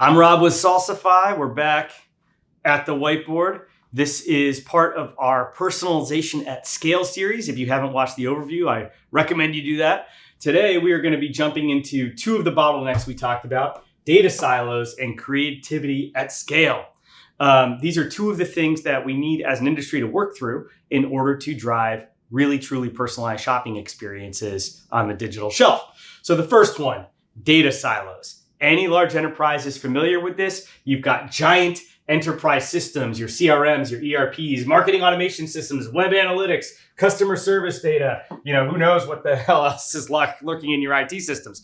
I'm Rob with Salsify. We're back at the Whiteboard. This is part of our Personalization at Scale series. If you haven't watched the overview, I recommend you do that. Today, we are going to be jumping into two of the bottlenecks we talked about, data silos and creativity at scale. These are two of the things that we need as an industry to work through in order to drive really, truly personalized shopping experiences on the digital shelf. So the first one, data silos. Any large enterprise is familiar with this. You've got giant enterprise systems, your CRMs, your ERPs, marketing automation systems, web analytics, customer service data. Who knows what the hell else is lurking in your IT systems.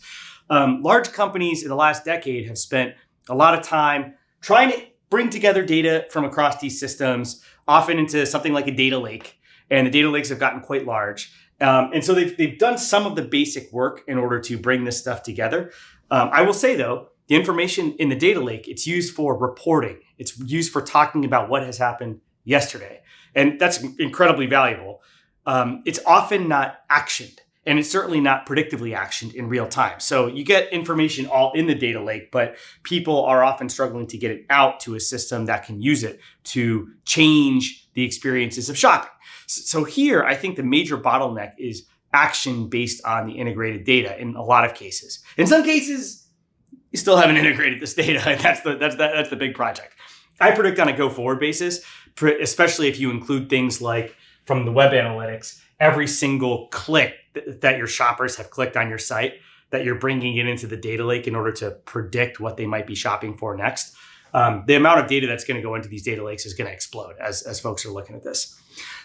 Large companies in the last decade have spent a lot of time trying to bring together data from across these systems, often into something like a data lake. And the data lakes have gotten quite large. And so they've done some of the basic work in order to bring this stuff together. I will say, though, the information in the data lake, it's used for reporting. It's used for talking about what has happened yesterday. And that's incredibly valuable. It's often not actioned, and it's certainly not predictively actioned in real time. So you get information all in the data lake, but people are often struggling to get it out to a system that can use it to change the experiences of shopping. So here, I think the major bottleneck is action based on the integrated data in a lot of cases. In some cases, you still haven't integrated this data, and that's the big project. I predict on a go-forward basis, especially if you include things like from the web analytics, every single click that your shoppers have clicked on your site, that you're bringing it into the data lake in order to predict what they might be shopping for next. The amount of data that's going to go into these data lakes is going to explode as folks are looking at this.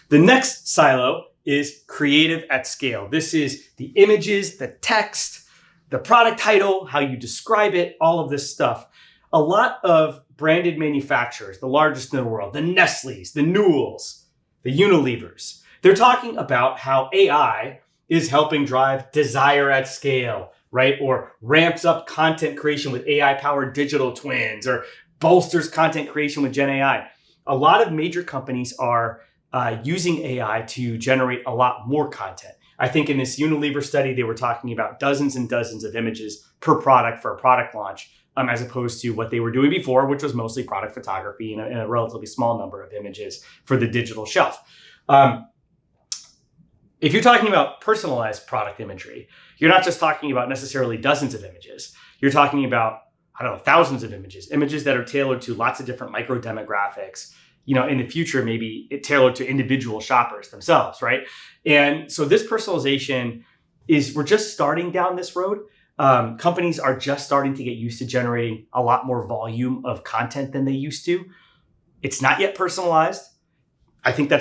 The next silo is creative at scale. This is the images, the text, the product title, how you describe it, all of this stuff. A lot of branded manufacturers, the largest in the world, the Nestle's, the Newells, the Unilevers, they're talking about how AI is helping drive desire at scale, right? Or ramps up content creation with AI-powered digital twins, or bolsters content creation with Gen AI. A lot of major companies are using AI to generate a lot more content. I think in this Unilever study, they were talking about dozens and dozens of images per product for a product launch, as opposed to what they were doing before, which was mostly product photography and a relatively small number of images for the digital shelf. If you're talking about personalized product imagery, you're not just talking about necessarily dozens of images. You're talking about, thousands of images that are tailored to lots of different micro demographics. In the future, maybe it tailored to individual shoppers themselves, right? And so this personalization we're just starting down this road. Companies are just starting to get used to generating a lot more volume of content than they used to. It's not yet personalized. I think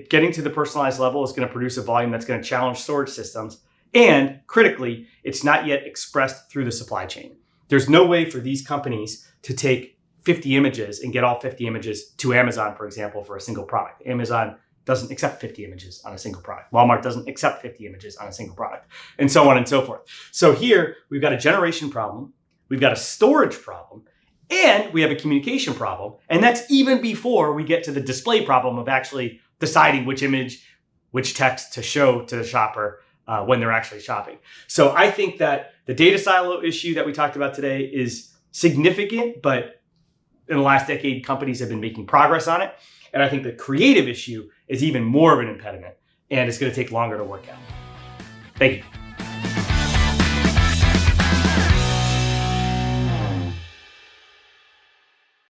getting to the personalized level is going to produce a volume that's going to challenge storage systems. And critically, it's not yet expressed through the supply chain. There's no way for these companies to take 50 images and get all 50 images to Amazon, for example, for a single product. Amazon doesn't accept 50 images on a single product. Walmart doesn't accept 50 images on a single product, and so on and so forth. So here, we've got a generation problem, we've got a storage problem, and we have a communication problem. And that's even before we get to the display problem of actually deciding which image, which text to show to the shopper when they're actually shopping. So I think that the data silo issue that we talked about today is significant, but in the last decade, companies have been making progress on it. And I think the creative issue is even more of an impediment, and it's going to take longer to work out. Thank you.